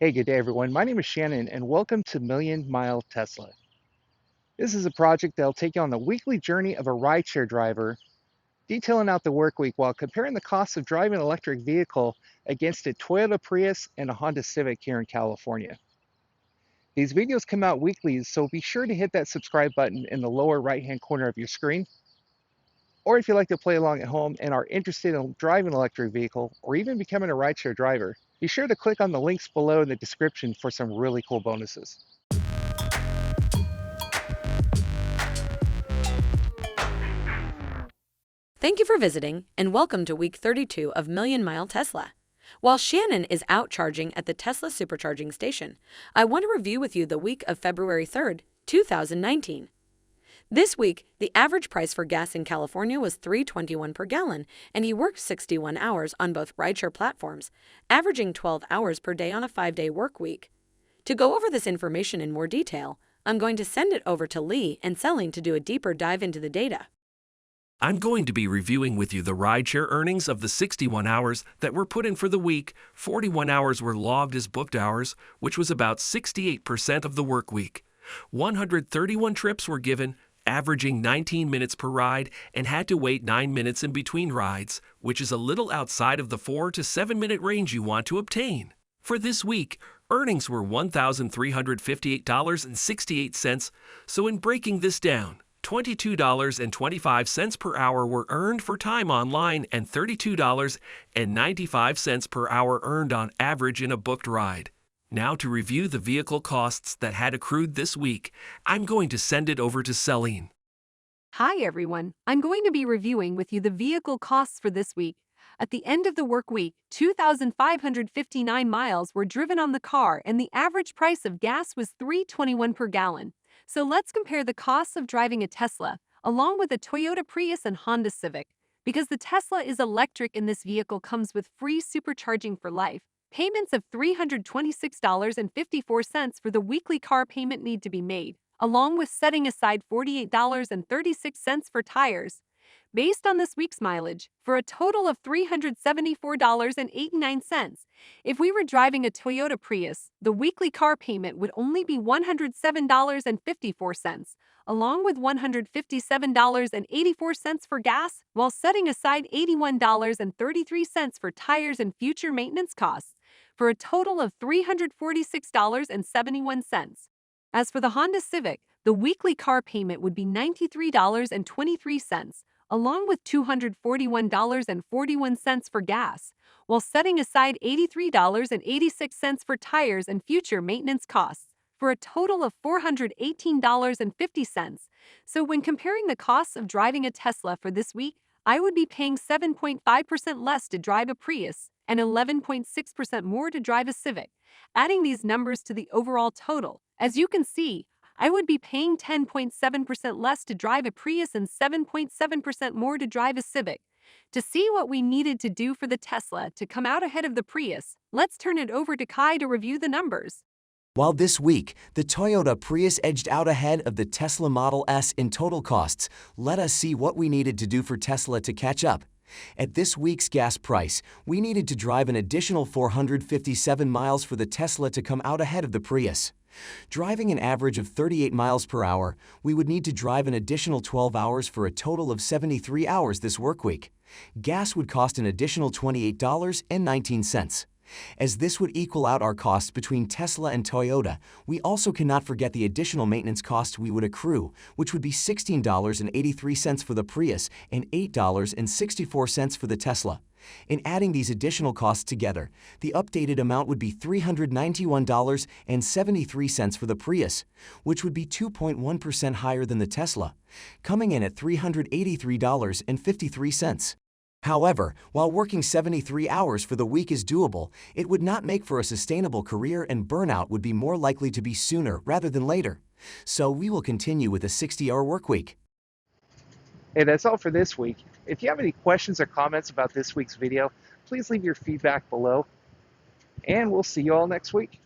Hey, good day, everyone. My name is Shannon, and welcome to Million Mile Tesla. This is a project that'll take you on the weekly journey of a rideshare driver, detailing out the work week while comparing the costs of driving an electric vehicle against a Toyota Prius and a Honda Civic here in California. These videos come out weekly, so be sure to hit that subscribe button in the lower right-hand corner of your screen. Or if you like to play along at home and are interested in driving an electric vehicle or even becoming a rideshare driver, be sure to click on the links below in the description for some really cool bonuses. Thank you for visiting, and welcome to week 32 of Million Mile Tesla. While Shannon is out charging at the Tesla supercharging station, I want to review with you the week of February 3rd, 2019. This week, the average price for gas in California was $3.21 per gallon, and he worked 61 hours on both rideshare platforms, averaging 12 hours per day on a 5-day work week. To go over this information in more detail, I'm going to send it over to Lee and Selling to do a deeper dive into the data. I'm going to be reviewing with you the rideshare earnings of the 61 hours that were put in for the week. 41 hours were logged as booked hours, which was about 68% of the work week. 131 trips were given, averaging 19 minutes per ride, and had to wait 9 minutes in between rides, which is a little outside of the 4 to 7 minute range you want to obtain. For this week, earnings were $1,358.68, so in breaking this down, $22.25 per hour were earned for time online and $32.95 per hour earned on average in a booked ride. Now to review the vehicle costs that had accrued this week, I'm going to send it over to Celine. Hi everyone, I'm going to be reviewing with you the vehicle costs for this week. At the end of the work week, 2,559 miles were driven on the car and the average price of gas was $3.21 per gallon. So let's compare the costs of driving a Tesla, along with a Toyota Prius and Honda Civic. Because the Tesla is electric and this vehicle comes with free supercharging for life, payments of $326.54 for the weekly car payment need to be made, along with setting aside $48.36 for tires. Based on this week's mileage, for a total of $374.89. If we were driving a Toyota Prius, the weekly car payment would only be $107.54, along with $157.84 for gas, while setting aside $81.33 for tires and future maintenance costs, for a total of $346.71. As for the Honda Civic, the weekly car payment would be $93.23, along with $241.41 for gas, while setting aside $83.86 for tires and future maintenance costs, for a total of $418.50. So when comparing the costs of driving a Tesla for this week, I would be paying 7.5% less to drive a Prius and 11.6% more to drive a Civic. Adding these numbers to the overall total, as you can see, I would be paying 10.7% less to drive a Prius and 7.7% more to drive a Civic. To see what we needed to do for the Tesla to come out ahead of the Prius, let's turn it over to Kai to review the numbers. While this week, the Toyota Prius edged out ahead of the Tesla Model S in total costs, let us see what we needed to do for Tesla to catch up. At this week's gas price, we needed to drive an additional 457 miles for the Tesla to come out ahead of the Prius. Driving an average of 38 miles per hour, we would need to drive an additional 12 hours for a total of 73 hours this work week. Gas would cost an additional $28.19. As this would equal out our costs between Tesla and Toyota, we also cannot forget the additional maintenance costs we would accrue, which would be $16.83 for the Prius and $8.64 for the Tesla. In adding these additional costs together, the updated amount would be $391.73 for the Prius, which would be 2.1% higher than the Tesla, coming in at $383.53. However, while working 73 hours for the week is doable, it would not make for a sustainable career and burnout would be more likely to be sooner rather than later. So we will continue with a 60-hour work week. Hey, that's all for this week. If you have any questions or comments about this week's video, please leave your feedback below, and we'll see you all next week.